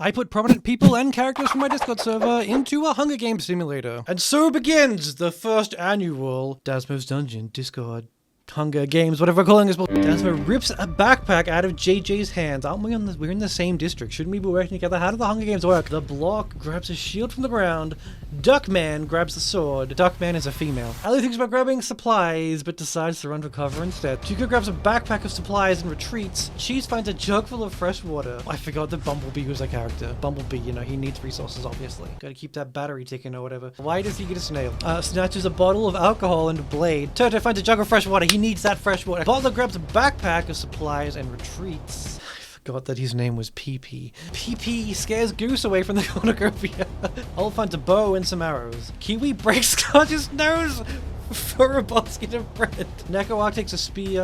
I put prominent people and characters from my Discord server into a Hunger Games simulator. And so begins the first annual Dasmo's Dungeon Discord Hunger Games, whatever we're calling this. Dasmo rips a backpack out of JJ's hands. Aren't we we're in the same district? Shouldn't we be working together? How do the Hunger Games work? The block grabs a shield from the ground. Duckman grabs the sword. Duckman is a female. Allie thinks about grabbing supplies, but decides to run for cover instead. Chico grabs a backpack of supplies and retreats. Cheese finds a jug full of fresh water. I forgot that Bumblebee was a character. Bumblebee, you know, he needs resources, obviously. Gotta keep that battery ticking or whatever. Why does he get a snail? Snatches a bottle of alcohol and a blade. Toto finds a jug of fresh water. He needs that fresh water. Butler grabs a backpack of supplies and retreats. I forgot that his name was PP. PP scares Goose away from the cornucopia. Ol finds a bow and some arrows. Kiwi breaks Scotch's nose for a basket of bread. Nekoark takes a spear,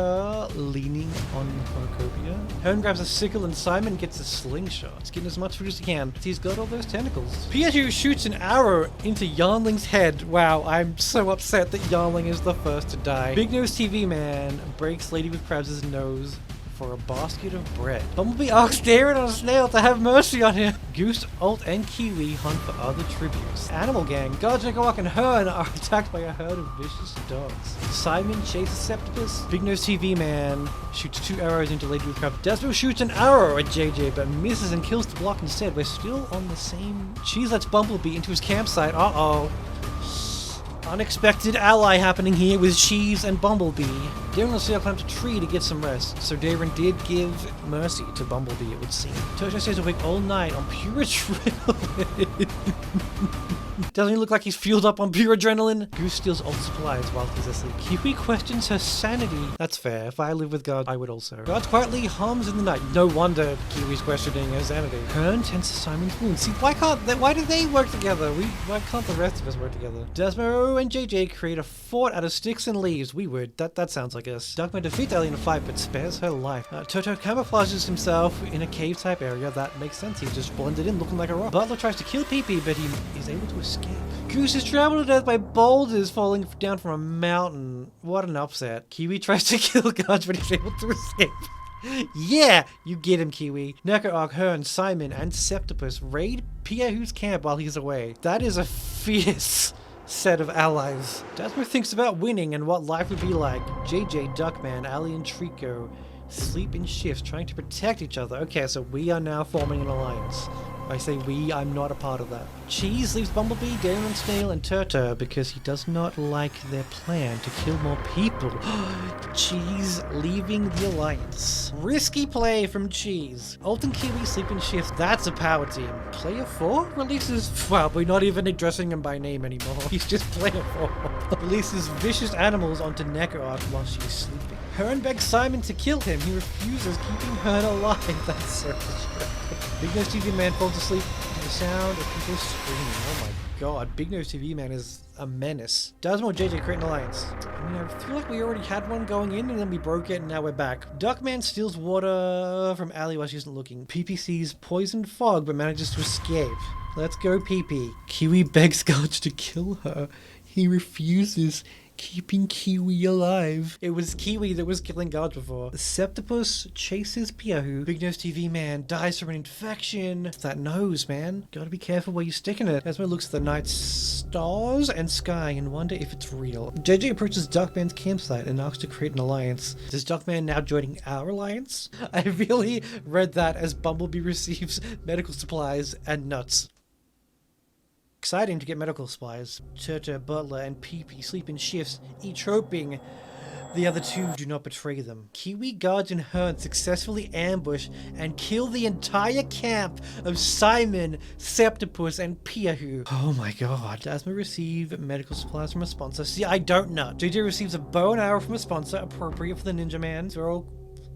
leaning on the cornucopia. Herne grabs a sickle and Simon gets a slingshot. He's getting as much food as he can. He's got all those tentacles. Piatu shoots an arrow into Yarnling's head. Wow, I'm so upset that Yarnling is the first to die. Big Nose TV Man breaks Lady with Krabs' nose for a basket of bread. Bumblebee asks Darren on a snail to have mercy on him. Goose, Alt, and Kiwi hunt for other tributes. Animal Gang, Guards, Nekoark, and Herne are attacked by a herd of vicious dogs. Simon chases Septipus. Big Nose TV Man shoots 2 arrows into Lady with Crab. Desmo shoots an arrow at JJ, but misses and kills the block instead. We're still on the same. Cheese lets Bumblebee into his campsite. Uh-oh. Unexpected ally happening here with Cheese and Bumblebee. Darren and Seal climbed a tree to get some rest, so Darren did give mercy to Bumblebee, it would seem. Toto stays awake all night on pure adrenaline. Doesn't he look like he's fueled up on pure adrenaline? Goose steals old supplies while he's asleep. Kiwi questions her sanity. That's fair. If I live with God, I would also. Guards quietly hums in the night. No wonder Kiwi's questioning her sanity. Herne tends to Simon's wound. See, why do they work together? Why can't the rest of us work together? Desmo and JJ create a fort out of sticks and leaves. We would. That sounds like us. Duckman defeats Ellie in a fight, but spares her life. Toto camouflages himself in a cave-type area. That makes sense. He just blended in looking like a rock. Butler tries to kill Pee-Pee, but he is able to escape. Goose is trampled to death by boulders falling down from a mountain. What an upset. Kiwi tries to kill Guards, but he's able to escape. Yeah, you get him, Kiwi. Nekoark, Herne, Simon, and Septipus raid Piahu's camp while he's away. That is a fierce set of allies. Dasmo thinks about winning and what life would be like. JJ, Duckman, Ali, and Trico sleep in shifts trying to protect each other. Okay, so we are now forming an alliance. I say we, I'm not a part of that. Cheese leaves Bumblebee, Darren, Snail, and Turtle because he does not like their plan to kill more people. Cheese leaving the alliance. Risky play from Cheese. Alt and Kiwi sleep in shifts. That's a power team. Player 4 releases... Well, we're not even addressing him by name anymore. He's just Player 4. Releases vicious animals onto Nekoark while she's sleeping. Herne begs Simon to kill him. He refuses, keeping Herne alive. That's so true. Big Nose TV Man falls asleep to the sound of people screaming. Oh my god, Big Nose TV Man is a menace. Dasmo and JJ create an alliance. I mean, I feel like we already had one going in and then we broke it and now we're back. Duckman steals water from Allie while she isn't looking. PP sees poisoned fog but manages to escape. Let's go, PP. Kiwi begs Gulch to kill her. He refuses, keeping Kiwi alive. It was Kiwi that was killing guards before. Septipus chases Piahu. Big Nose TV Man dies from an infection. It's that nose, man. Gotta be careful where you're sticking it. Esmo looks at the night stars and sky and wonder if it's real. JJ approaches Duckman's campsite and asks to create an alliance. Is Duckman now joining our alliance? I really read that as Bumblebee receives medical supplies and nuts. Exciting to get medical supplies. Turtle, Butler, and PP sleep in shifts, each hoping the other two do not betray them. Kiwi, Guards, and Herne successfully ambush and kill the entire camp of Simon, Septipus, and Piahu. Oh my god. Dasmo receive medical supplies from a sponsor. See, I don't know. JJ receives a bow and arrow from a sponsor, appropriate for the ninja man. So we're all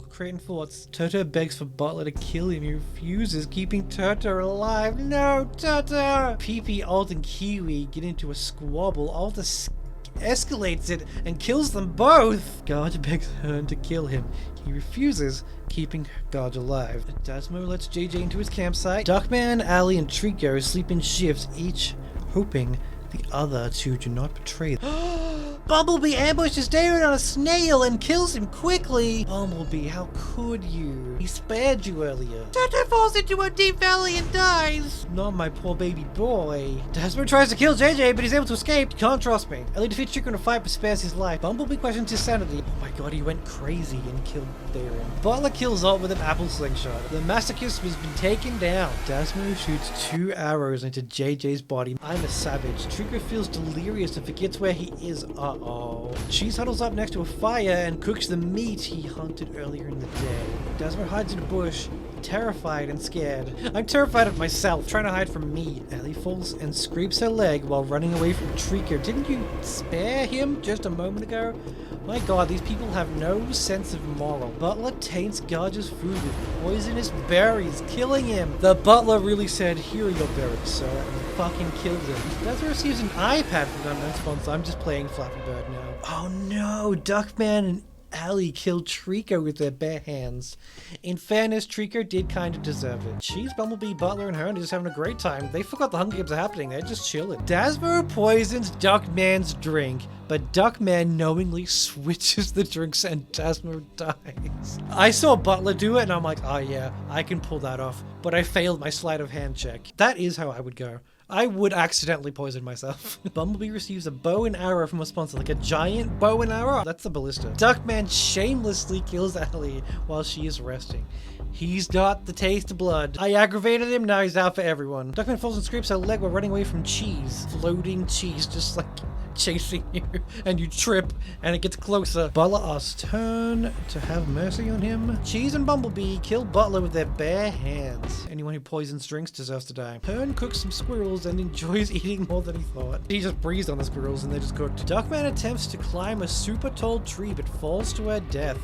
creating forts. Toto begs for Butler to kill him. He refuses, keeping Toto alive. No, Toto! PP, Alt, and Kiwi get into a squabble. Alt escalates it and kills them both. Guard begs Herne to kill him. He refuses, keeping Guard alive. Dasmo lets JJ into his campsite. Duckman, Ali, and Trico sleep in shifts, each hoping the other two do not betray them. Bumblebee ambushes Darren on a snail and kills him quickly. Bumblebee, how could you? He spared you earlier. Toto falls into a deep valley and dies. Not my poor baby boy. Dasmo tries to kill JJ, but he's able to escape. You can't trust me. Ellie defeats Tricker in a fight but spares his life. Bumblebee questions his sanity. Oh my god, he went crazy and killed Darren. Butler kills Alt with an apple slingshot. The masochist has been taken down. Dasmo shoots 2 arrows into JJ's body. I'm a savage. Tricker feels delirious and forgets where he is. Uh-oh. Cheese huddles up next to a fire and cooks the meat he hunted earlier in the day. Dasmo hides in a bush, terrified and scared. I'm terrified of myself, trying to hide from me. Ellie falls and scrapes her leg while running away from Tricker. Didn't you spare him just a moment ago? My god, these people have no sense of moral. Butler taints Garge's food with poisonous berries, killing him. The butler really said, "Here are your berries, sir," and fucking killed him. Desmond receives an iPad from the unknown sponsor. I'm just playing Flappy Bird now. Oh no, Duckman and Ellie killed Trico with their bare hands. In fairness, Trico did kind of deserve it. Cheese, Bumblebee, Butler, and Hearn are just having a great time. They forgot the Hunger Games are happening. They're just chilling. Dasmo poisons Duckman's drink, but Duckman knowingly switches the drinks and Dasmo dies. I saw Butler do it and I'm like, oh yeah, I can pull that off. But I failed my sleight of hand check. That is how I would go. I would accidentally poison myself. Bumblebee receives a bow and arrow from a sponsor, like a giant bow and arrow. That's the ballista. Duckman shamelessly kills Ellie while she is resting. He's got the taste of blood. I aggravated him, now he's out for everyone. Duckman falls and scrapes her leg while running away from Cheese. Floating Cheese, just like chasing you, and you trip and it gets closer. Butler asks Hearn to have mercy on him. Cheese and Bumblebee kill Butler with their bare hands. Anyone who poisons drinks deserves to die. Hearn cooks some squirrels and enjoys eating more than he thought. He just breezed on the squirrels and they just cooked. Duckman attempts to climb a super tall tree but falls to her death.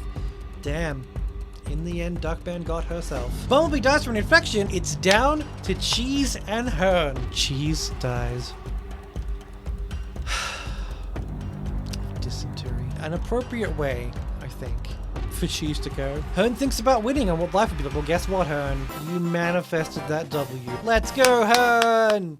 Damn. In the end, Duckman got herself. Bumblebee dies from an infection. It's down to Cheese and Hearn. Cheese dies. Dysentery. An appropriate way, I think, for Cheese to go. Hearn thinks about winning and what life would be like. Well, guess what, Hearn? You manifested that W. Let's go, Hearn!